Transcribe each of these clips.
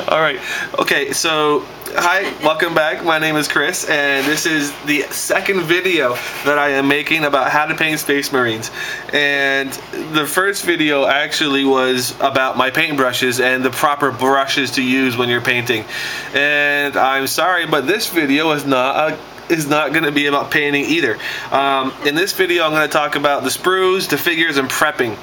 Alright, okay, so hi, welcome back. My name is Chris, and this is the second video that I am making about how to paint Space Marines. And the first video actually was about my paintbrushes and the proper brushes to use when you're painting. And I'm sorry, but this video is not going to be about painting either. In this video, I'm going to talk about the sprues, the figures, and prepping.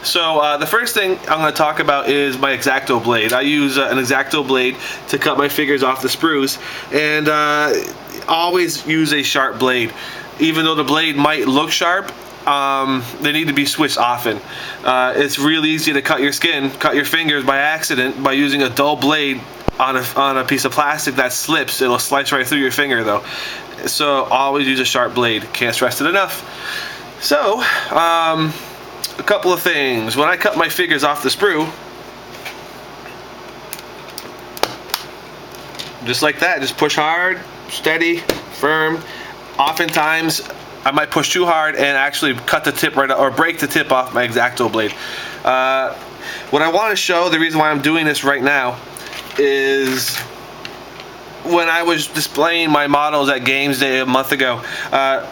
So the first thing I'm going to talk about is my X-Acto blade. I use an X-Acto blade to cut my figures off the sprues, and always use a sharp blade. Even though the blade might look sharp, they need to be switched often. It's really easy to cut your fingers by accident by using a dull blade on a piece of plastic that slips. It'll slice right through your finger though. So always use a sharp blade. Can't stress it enough. So a couple of things. When I cut my figures off the sprue, just like that, just push hard, steady, firm. Oftentimes I might push too hard and actually cut the tip right, or break the tip off my X-Acto blade. What I want to show, the reason why I'm doing this right now, is when I was displaying my models at Games Day a month ago,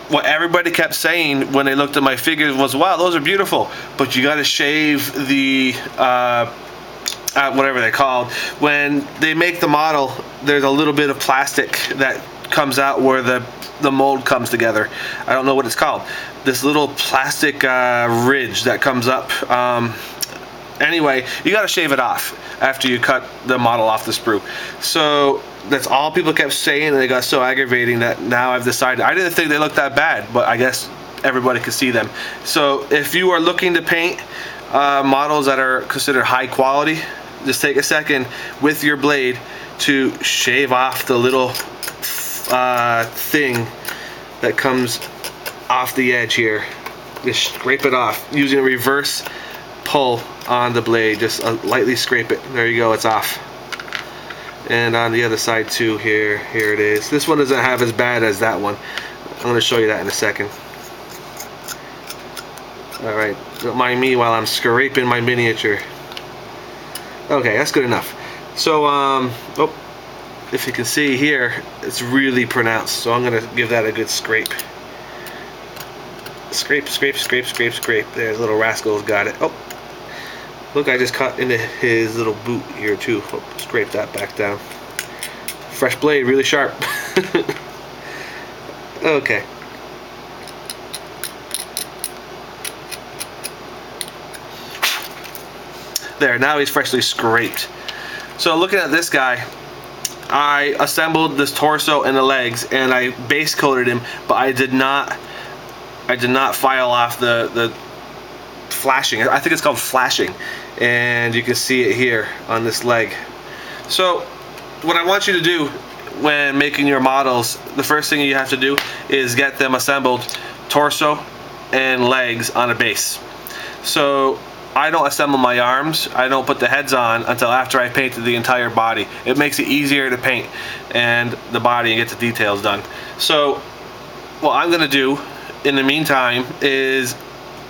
what everybody kept saying when they looked at my figures was, wow, those are beautiful, but you got to shave the whatever they're called. When they make the model, there's a little bit of plastic that comes out where the mold comes together. I don't know what it's called. This little plastic ridge that comes up. Anyway, you got to shave it off after you cut the model off the sprue. So that's all people kept saying, and it got so aggravating that now I've decided. I didn't think they looked that bad, but I guess everybody could see them. So if you are looking to paint models that are considered high quality, just take a second with your blade to shave off the little thing that comes off the edge here. Just scrape it off using a reverse pull on the blade. Just lightly scrape it. There you go, it's off. And on the other side too, here it is. This one doesn't have as bad as that one. I'm going to show you that in a second. Alright, don't mind me while I'm scraping my miniature. Okay, that's good enough. So, if you can see here, it's really pronounced, so I'm going to give that a good scrape. Scrape, scrape, scrape, scrape, scrape. There's little rascal's got it. Oh, look, I just cut into his little boot here too. Oh, scrape that back down. Fresh blade, really sharp. Okay. There, now he's freshly scraped. So looking at this guy, I assembled this torso and the legs, and I base coated him, but I did not file off the flashing. I think it's called flashing, and you can see it here on this leg. So what I want you to do when making your models, the first thing you have to do is get them assembled, torso and legs, on a base. So I don't assemble my arms, I don't put the heads on until after I painted the entire body. It makes it easier to paint and the body and get the details done. So what I'm going to do in the meantime is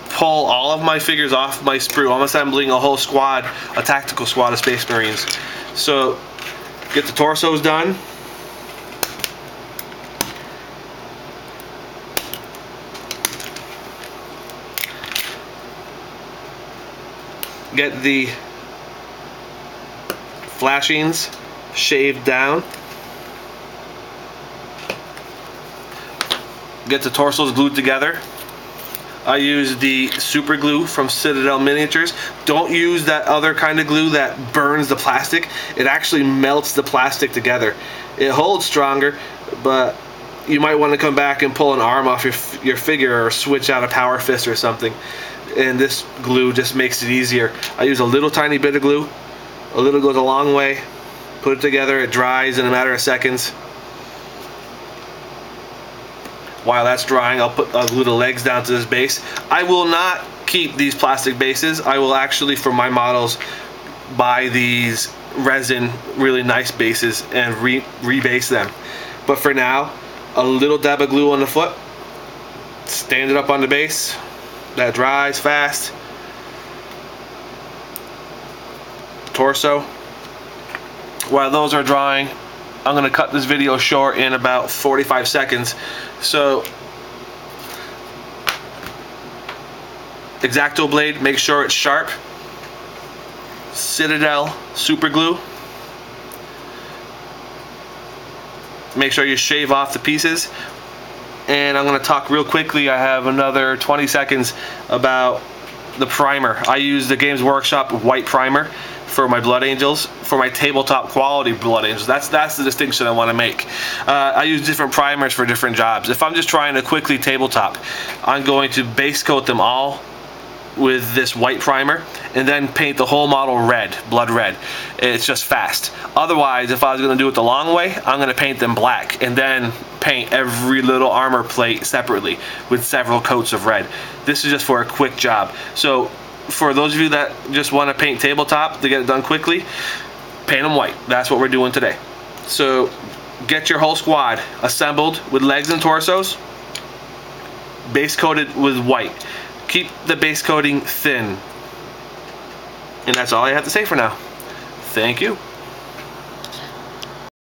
pull all of my figures off my sprue. I'm assembling a whole squad, a tactical squad of Space Marines. So get the torsos done. Get the flashings shaved down. Get the torsos glued together. I use the super glue from Citadel Miniatures. Don't use that other kind of glue that burns the plastic. It actually melts the plastic together. It holds stronger, but you might want to come back and pull an arm off your figure, or switch out a power fist or something. And this glue just makes it easier. I use a little tiny bit of glue. A little goes a long way. Put it together, it dries in a matter of seconds. While that's drying, I'll glue the legs down to this base. I will not keep these plastic bases. I will actually, for my models, buy these resin, really nice bases and rebase them. But for now, a little dab of glue on the foot, stand it up on the base. That dries fast. torso. While those are drying, I'm going to cut this video short in about 45 seconds. So, X-Acto blade, make sure it's sharp. Citadel super glue. Make sure you shave off the pieces. And I'm going to talk real quickly. I have another 20 seconds about the primer. I use the Games Workshop white primer for my Blood Angels, for my tabletop quality Blood Angels. That's the distinction I want to make. I use different primers for different jobs. If I'm just trying to quickly tabletop, I'm going to base coat them all with this white primer and then paint the whole model red, blood red. It's just fast. Otherwise, if I was going to do it the long way, I'm going to paint them black and then paint every little armor plate separately with several coats of red. This is just for a quick job. So for those of you that just want to paint tabletop to get it done quickly, paint them white. That's what we're doing today. So get your whole squad assembled with legs and torsos, base coated with white. Keep the base coating thin. And that's all I have to say for now. Thank you.